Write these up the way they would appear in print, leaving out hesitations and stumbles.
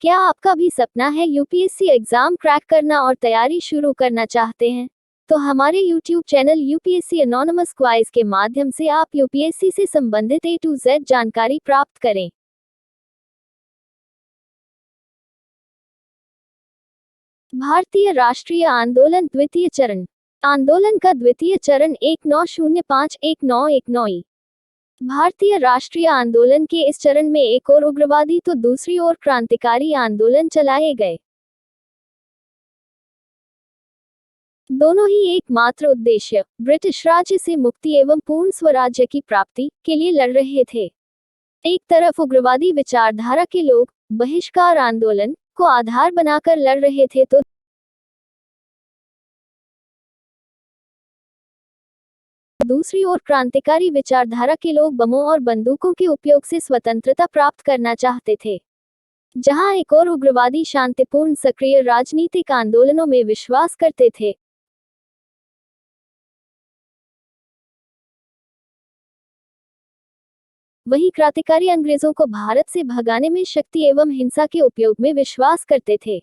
क्या आपका भी सपना है यूपीएससी एग्जाम क्रैक करना और तैयारी शुरू करना चाहते हैं? तो हमारे यूट्यूब चैनल यूपीएससी एनोनिमस क्वाइज के माध्यम से आप यूपीएससी से संबंधित A to Z जानकारी प्राप्त करें। भारतीय राष्ट्रीय आंदोलन द्वितीय चरण। आंदोलन का द्वितीय चरण 1905-1919। भारतीय राष्ट्रीय आंदोलन के इस चरण में एक और उग्रवादी तो दूसरी ओर क्रांतिकारी आंदोलन चलाए गए। दोनों ही एकमात्र उद्देश्य ब्रिटिश राज्य से मुक्ति एवं पूर्ण स्वराज्य की प्राप्ति के लिए लड़ रहे थे। एक तरफ उग्रवादी विचारधारा के लोग बहिष्कार आंदोलन को आधार बनाकर लड़ रहे थे, तो दूसरी ओर क्रांतिकारी विचारधारा के लोग बमों और बंदूकों के उपयोग से स्वतंत्रता प्राप्त करना चाहते थे। जहां एक और उग्रवादी शांतिपूर्ण सक्रिय राजनीतिक आंदोलनों में विश्वास करते थे, वहीं क्रांतिकारी अंग्रेजों को भारत से भगाने में शक्ति एवं हिंसा के उपयोग में विश्वास करते थे।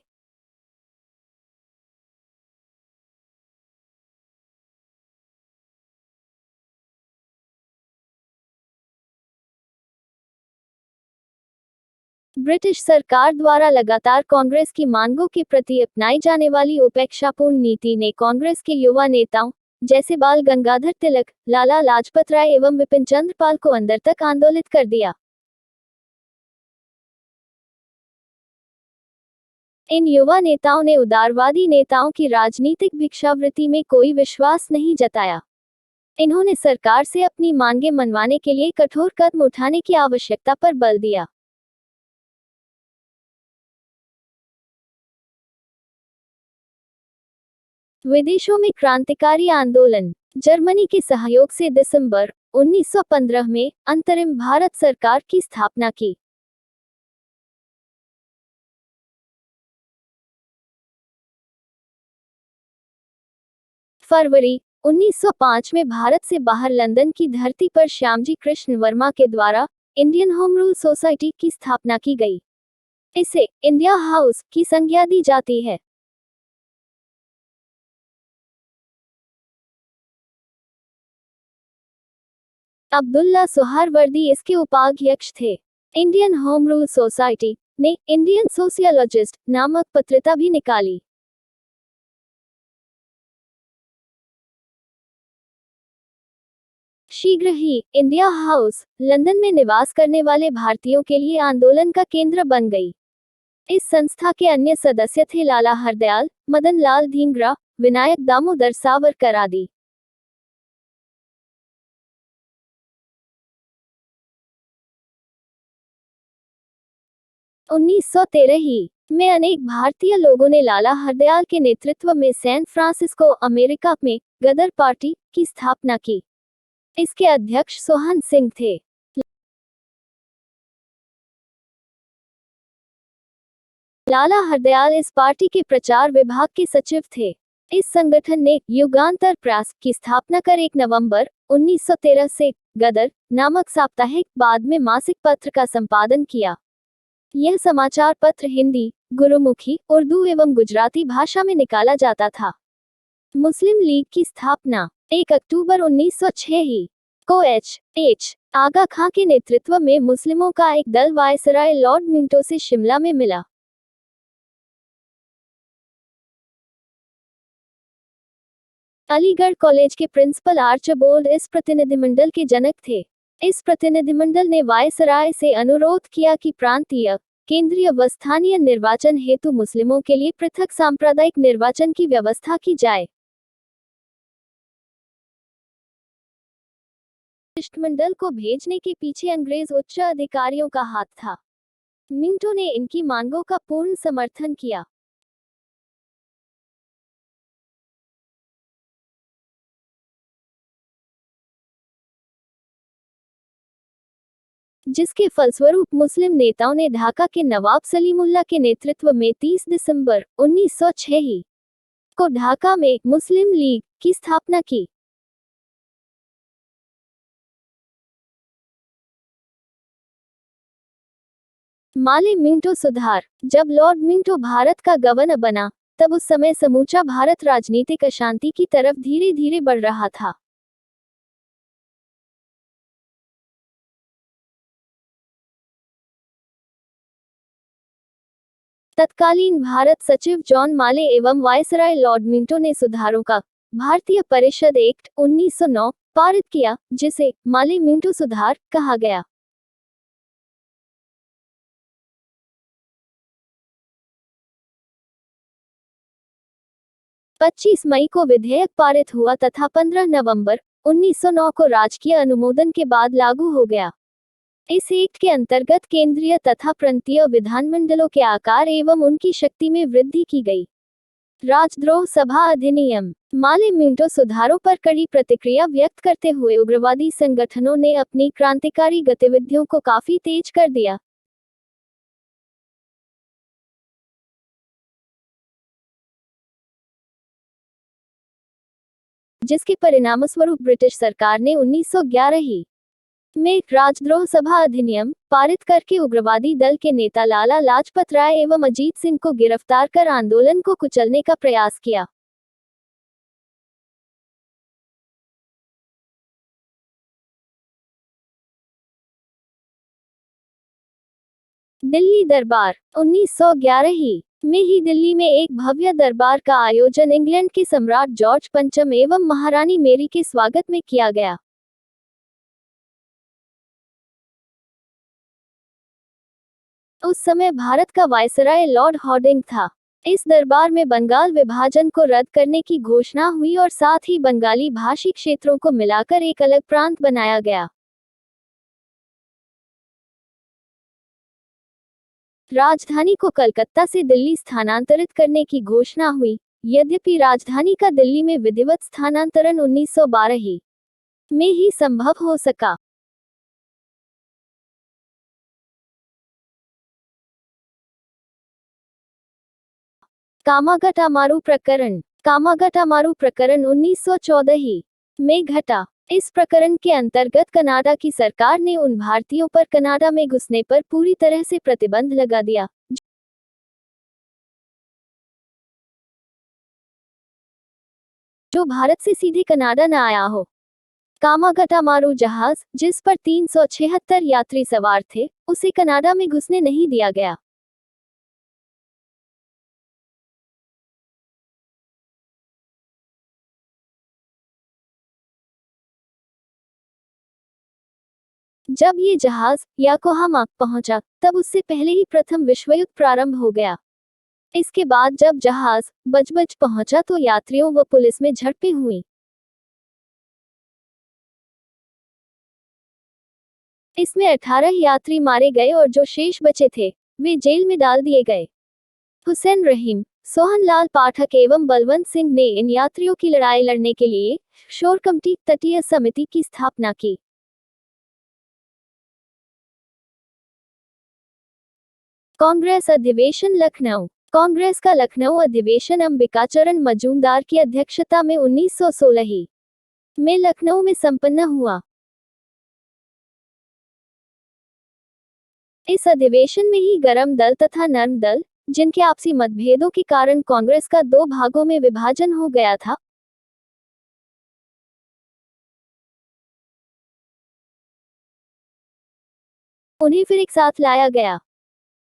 ब्रिटिश सरकार द्वारा लगातार कांग्रेस की मांगों के प्रति अपनाई जाने वाली उपेक्षापूर्ण नीति ने कांग्रेस के युवा नेताओं जैसे बाल गंगाधर तिलक, लाला लाजपत राय एवं विपिन चंद्र पाल को अंदर तक आंदोलित कर दिया। इन युवा नेताओं ने उदारवादी नेताओं की राजनीतिक भिक्षावृत्ति में कोई विश्वास नहीं जताया। इन्होंने सरकार से अपनी मांगें मनवाने के लिए कठोर कदम उठाने की आवश्यकता पर बल दिया। विदेशों में क्रांतिकारी आंदोलन। जर्मनी के सहयोग से दिसंबर 1915 में अंतरिम भारत सरकार की स्थापना की। फरवरी 1905 में भारत से बाहर लंदन की धरती पर श्यामजी कृष्ण वर्मा के द्वारा इंडियन होम रूल सोसाइटी की स्थापना की गई। इसे इंडिया हाउस की संज्ञा दी जाती है। अब्दुल्ला सुहरावर्दी इसके उपाध्यक्ष थे। इंडियन होम रूल सोसाइटी ने इंडियन सोशियोलॉजिस्ट नामक पत्रिका भी निकाली। शीघ्र ही इंडिया हाउस लंदन में निवास करने वाले भारतीयों के लिए आंदोलन का केंद्र बन गई। इस संस्था के अन्य सदस्य थे लाला हरदयाल, मदन लाल धींगरा, विनायक दामोदर सावरकर आदि। 1913 ही में अनेक भारतीय लोगों ने लाला हरदयाल के नेतृत्व में सैन फ्रांसिस्को अमेरिका में गदर पार्टी की स्थापना की। इसके अध्यक्ष सोहन सिंह थे। लाला हरदयाल इस पार्टी के प्रचार विभाग के सचिव थे। इस संगठन ने युगांतर प्रेस की स्थापना कर 1 नवंबर 1913 से गदर नामक साप्ताहिक बाद में मासिक पत्र का संपादन किया। यह समाचार पत्र हिंदी, गुरुमुखी, उर्दू एवं गुजराती भाषा में निकाला जाता था। मुस्लिम लीग की स्थापना 1 अक्टूबर 1906 ही को H. आगा खां के नेतृत्व में मुस्लिमों का एक दल वायसराय लॉर्ड मिंटो से शिमला में मिला। अलीगढ़ कॉलेज के प्रिंसिपल आर्चबोल्ड इस प्रतिनिधिमंडल के जनक थे। इस प्रतिनिधिमंडल ने वायसराय से अनुरोध किया कि प्रांतीय, केंद्रीय व स्थानीय निर्वाचन हेतु मुस्लिमों के लिए पृथक सांप्रदायिक निर्वाचन की व्यवस्था की जाए। शिष्टमंडल को भेजने के पीछे अंग्रेज उच्च अधिकारियों का हाथ था। मिंटो ने इनकी मांगों का पूर्ण समर्थन किया, जिसके फलस्वरूप मुस्लिम नेताओं ने ढाका के नवाब सलीमुल्लाह के नेतृत्व में 30 दिसंबर 1906 ही को ढाका में मुस्लिम लीग की स्थापना की। माले मिंटो सुधार। जब लॉर्ड मिंटो भारत का गवर्नर बना, तब उस समय समूचा भारत राजनीतिक अशांति की तरफ धीरे धीरे बढ़ रहा था। तत्कालीन भारत सचिव जॉन माले एवं वायसराय लॉर्ड मिंटो ने सुधारों का भारतीय परिषद एक्ट 1909 पारित किया, जिसे माले मिंटो सुधार कहा गया। 25 मई को विधेयक पारित हुआ तथा 15 नवंबर 1909 को राजकीय अनुमोदन के बाद लागू हो गया। इस एक्ट के अंतर्गत केंद्रीय तथा प्रांतीय विधानमंडलों के आकार एवं उनकी शक्ति में वृद्धि की गई। राजद्रोह सभा अधिनियम। माले मिंटो सुधारों पर कड़ी प्रतिक्रिया व्यक्त करते हुए उग्रवादी संगठनों ने अपनी क्रांतिकारी गतिविधियों को काफी तेज कर दिया, जिसके परिणामस्वरूप ब्रिटिश सरकार ने 1911 ही में राजद्रोह सभा अधिनियम पारित करके उग्रवादी दल के नेता लाला लाजपत राय एवं अजीत सिंह को गिरफ्तार कर आंदोलन को कुचलने का प्रयास किया। दिल्ली दरबार। 1911 ही में ही दिल्ली में एक भव्य दरबार का आयोजन इंग्लैंड के सम्राट जॉर्ज पंचम एवं महारानी मेरी के स्वागत में किया गया। उस समय भारत का वायसराय लॉर्ड हॉर्डिंग था। इस दरबार में बंगाल विभाजन को रद्द करने की घोषणा हुई और साथ ही बंगाली भाषी क्षेत्रों को मिलाकर एक अलग प्रांत बनाया गया। राजधानी को कलकत्ता से दिल्ली स्थानांतरित करने की घोषणा हुई, यद्यपि राजधानी का दिल्ली में विधिवत स्थानांतरण 1912 ही में ही संभव हो सका। कामागटामारू प्रकरण। कामागटामारू प्रकरण 1914 ही में घटा। इस प्रकरण के अंतर्गत कनाडा की सरकार ने उन भारतीयों पर कनाडा में घुसने पर पूरी तरह से प्रतिबंध लगा दिया, जो भारत से सीधे कनाडा न आया हो। कामागटामारू जहाज, जिस पर 376 यात्री सवार थे, उसे कनाडा में घुसने नहीं दिया गया। जब ये जहाज याकोहामा पहुंचा, तब उससे पहले ही प्रथम विश्व युद्ध प्रारंभ हो गया। इसके बाद जब जहाज बजबज पहुंचा तो यात्रियों व पुलिस में झड़पें हुई। इसमें 18 यात्री मारे गए और जो शेष बचे थे, वे जेल में डाल दिए गए। हुसैन रहीम, सोहनलाल पाठक एवं बलवंत सिंह ने इन यात्रियों की लड़ाई लड़ने के लिए शोर कमेटी तटीय समिति की स्थापना की। कांग्रेस अधिवेशन लखनऊ। कांग्रेस का लखनऊ अधिवेशन अंबिकाचरण मजूमदार की अध्यक्षता में 1916 ही में लखनऊ में संपन्न हुआ। इस अधिवेशन में ही गरम दल तथा नर्म दल, जिनके आपसी मतभेदों के कारण कांग्रेस का दो भागों में विभाजन हो गया था, उन्हें फिर एक साथ लाया गया।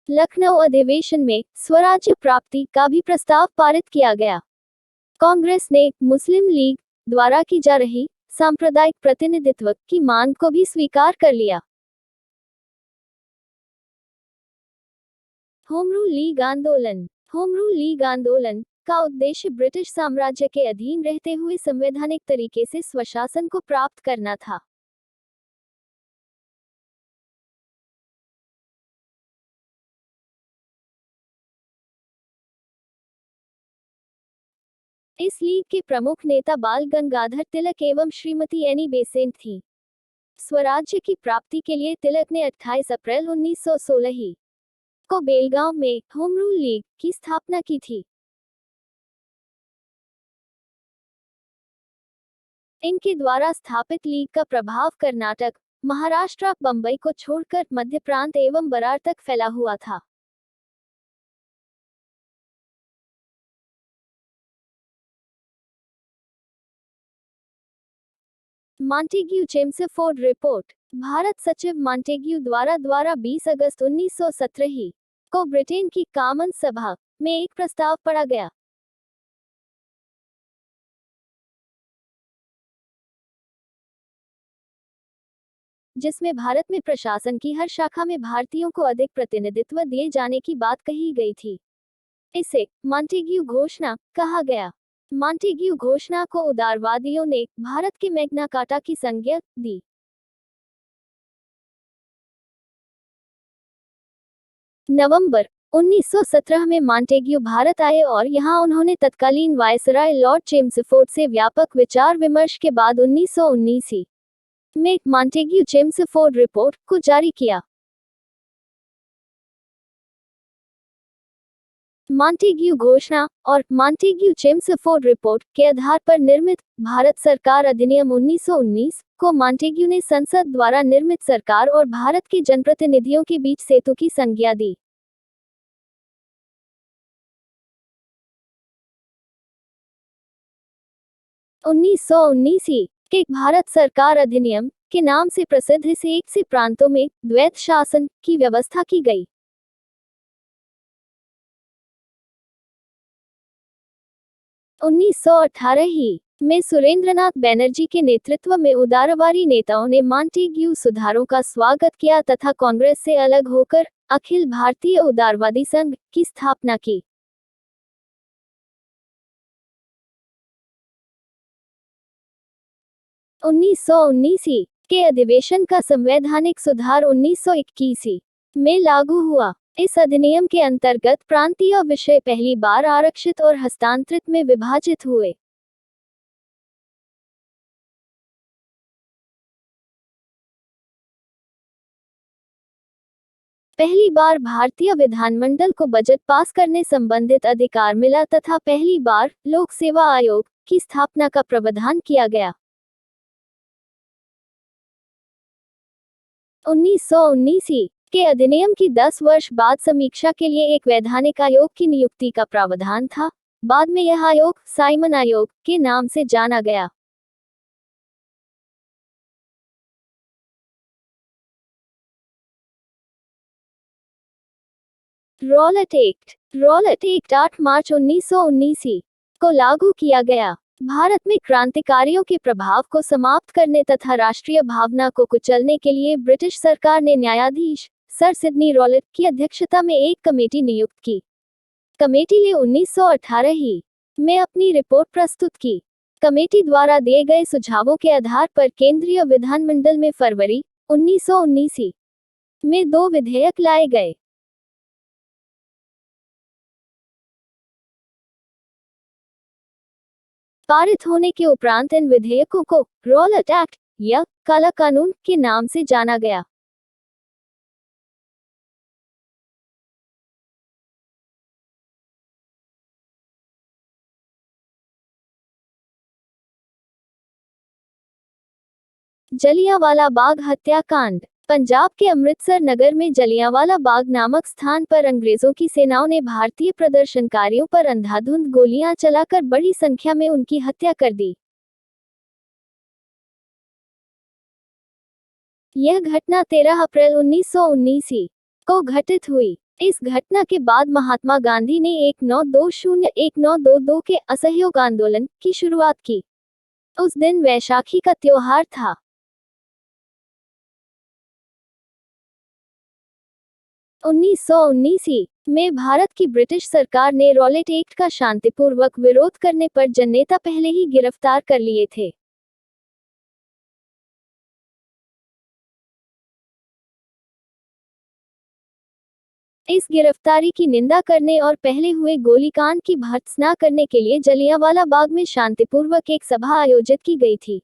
लखनऊ अधिवेशन में स्वराज्य प्राप्ति का भी प्रस्ताव पारित किया गया। कांग्रेस ने मुस्लिम लीग द्वारा की जा रही सांप्रदायिक प्रतिनिधित्व की मांग को भी स्वीकार कर लिया। होम रूल लीग आंदोलन। होम रूल लीग आंदोलन का उद्देश्य ब्रिटिश साम्राज्य के अधीन रहते हुए संवैधानिक तरीके से स्वशासन को प्राप्त करना था। इस लीग के प्रमुख नेता बाल गंगाधर तिलक एवं श्रीमती एनी बेसेंट थी। स्वराज्य की प्राप्ति के लिए तिलक ने 28 अप्रैल 1916 ही को बेलगांव में होम रूल लीग की स्थापना की थी। इनके द्वारा स्थापित लीग का प्रभाव कर्नाटक, महाराष्ट्र, बंबई को छोड़कर मध्य प्रांत एवं बरार तक फैला हुआ था। Montagu Chelmsford report. भारत सचिव मॉन्टेग्यू द्वारा 20 अगस्त 1917 को ब्रिटेन की कॉमन सभा में एक प्रस्ताव पढ़ा गया, जिसमें भारत में प्रशासन की हर शाखा में भारतीयों को अधिक प्रतिनिधित्व दिए जाने की बात कही गई थी। इसे मॉन्टेग्यू घोषणा कहा गया। मॉन्टेग्यू घोषणा को उदारवादियों ने भारत के मैग्ना कार्टा की संज्ञा दी। नवंबर 1917 में मॉन्टेग्यू भारत आए और यहां उन्होंने तत्कालीन वायसराय लॉर्ड चेम्सफोर्ड से व्यापक विचार विमर्श के बाद 1919 में मॉन्टेग्यू चेम्सफोर्ड रिपोर्ट को जारी किया। मॉन्टेग्यू घोषणा और मॉन्टेग्यू चेम्सफोर्ड रिपोर्ट के आधार पर निर्मित भारत सरकार अधिनियम 1919 को मॉन्टेग्यू ने संसद द्वारा निर्मित सरकार और भारत के जनप्रतिनिधियों के बीच सेतु की संज्ञा दी। 1919 के भारत सरकार अधिनियम के नाम से प्रसिद्ध इस एक से प्रांतों में द्वैत शासन की व्यवस्था की गई। 1918 ही में सुरेंद्रनाथ बैनर्जी के नेतृत्व में उदारवादी नेताओं ने मॉन्टेग्यू सुधारों का स्वागत किया तथा कांग्रेस से अलग होकर अखिल भारतीय उदारवादी संघ की स्थापना की। ही के अधिवेशन का संवैधानिक सुधार 1921 में लागू हुआ। इस अधिनियम के अंतर्गत प्रांतीय विषय पहली बार आरक्षित और हस्तांतरित में विभाजित हुए। पहली बार भारतीय विधानमंडल को बजट पास करने संबंधित अधिकार मिला तथा पहली बार लोक सेवा आयोग की स्थापना का प्रावधान किया गया। 1919 के अधिनियम की 10 वर्ष बाद समीक्षा के लिए एक वैधानिक आयोग की नियुक्ति का प्रावधान था। बाद में यह आयोग साइमन आयोग के नाम से जाना गया। रॉलेट एक्ट 8 मार्च 1919 को लागू किया गया। भारत में क्रांतिकारियों के प्रभाव को समाप्त करने तथा राष्ट्रीय भावना को कुचलने के लिए ब्रिटिश सरकार ने न्यायाधीश सर सिडनी रॉलेट की अध्यक्षता में एक कमेटी नियुक्त की। कमेटी ने 1918 ही में अपनी रिपोर्ट प्रस्तुत की। कमेटी द्वारा दिए गए सुझावों के आधार पर केंद्रीय विधानमंडल में फरवरी 1919 में 2 विधेयक लाए गए। पारित होने के उपरांत इन विधेयकों को रॉलेट एक्ट या काला कानून के नाम से जाना गया। जलियांवाला बाग हत्याकांड। पंजाब के अमृतसर नगर में जलियांवाला बाग नामक स्थान पर अंग्रेजों की सेनाओं ने भारतीय प्रदर्शनकारियों पर अंधाधुंध गोलियां चलाकर बड़ी संख्या में उनकी हत्या कर दी। यह घटना 13 अप्रैल 1919 को घटित हुई। इस घटना के बाद महात्मा गांधी ने 1920-1922 के असहयोग आंदोलन की शुरुआत की। उस दिन वैशाखी का त्योहार था। 1919 में भारत की ब्रिटिश सरकार ने रॉलेट एक्ट का शांतिपूर्वक विरोध करने पर जननेता पहले ही गिरफ्तार कर लिए थे। इस गिरफ्तारी की निंदा करने और पहले हुए गोलीकांड की भर्त्सना करने के लिए जलियांवाला बाग में शांतिपूर्वक एक सभा आयोजित की गई थी।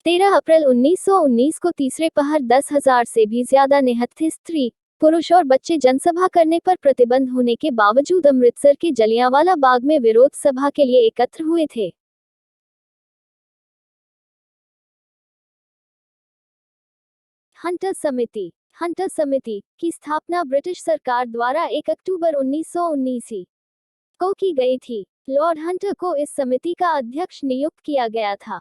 तेरह अप्रैल 1919 को तीसरे पहर 10,000 से भी ज्यादा निहत्थे स्त्री पुरुष और बच्चे जनसभा करने पर प्रतिबंध होने के बावजूद अमृतसर के जलियांवाला बाग में विरोध सभा के लिए एकत्र हुए थे। हंटर समिति की स्थापना ब्रिटिश सरकार द्वारा 1 अक्टूबर 1919 को की गई थी। लॉर्ड हंटर को इस समिति का अध्यक्ष नियुक्त किया गया था।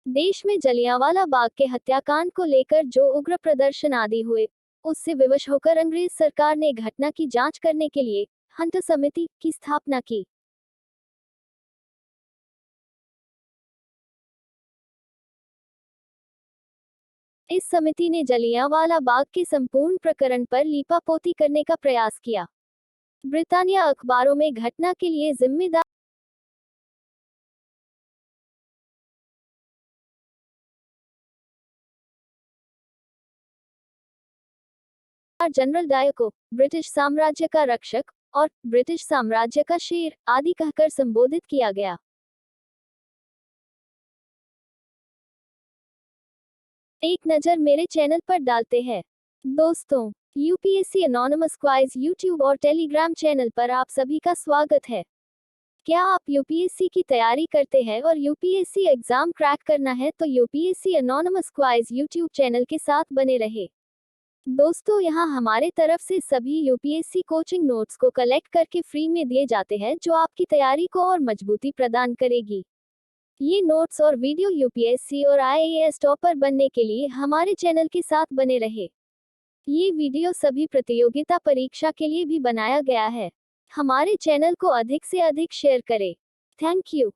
देश में जलियांवाला बाग के हत्याकांड को लेकर जो उग्र प्रदर्शन आदि हुए, उससे विवश होकर अंग्रेज सरकार ने घटना की जांच करने के लिए हंटर समिति की स्थापना की। इस समिति ने जलियांवाला बाग के संपूर्ण प्रकरण पर लीपापोती करने का प्रयास किया। ब्रिटानिया अखबारों में घटना के लिए जिम्मेदार जनरल डायर को ब्रिटिश साम्राज्य का रक्षक और ब्रिटिश साम्राज्य का शेर आदि कहकर संबोधित किया गया। एक नज़र मेरे चैनल पर डालते हैं। दोस्तों, यूपीएससी एनोनिमस क्वाइज यूट्यूब और टेलीग्राम चैनल पर आप सभी का स्वागत है। क्या आप यूपीएससी की तैयारी करते हैं और यूपीएससी एग्जाम क्रैक करना है तो यूपीएससी एनोनिमस क्वाइज यूट्यूब चैनल के साथ बने रहे। दोस्तों, यहाँ हमारे तरफ से सभी यूपीएससी कोचिंग नोट्स को कलेक्ट करके फ्री में दिए जाते हैं जो आपकी तैयारी को और मजबूती प्रदान करेगी। ये नोट्स और वीडियो यूपीएससी और आईएएस टॉपर बनने के लिए हमारे चैनल के साथ बने रहे। ये वीडियो सभी प्रतियोगिता परीक्षा के लिए भी बनाया गया है। हमारे चैनल को अधिक से अधिक शेयर करें। Thank you.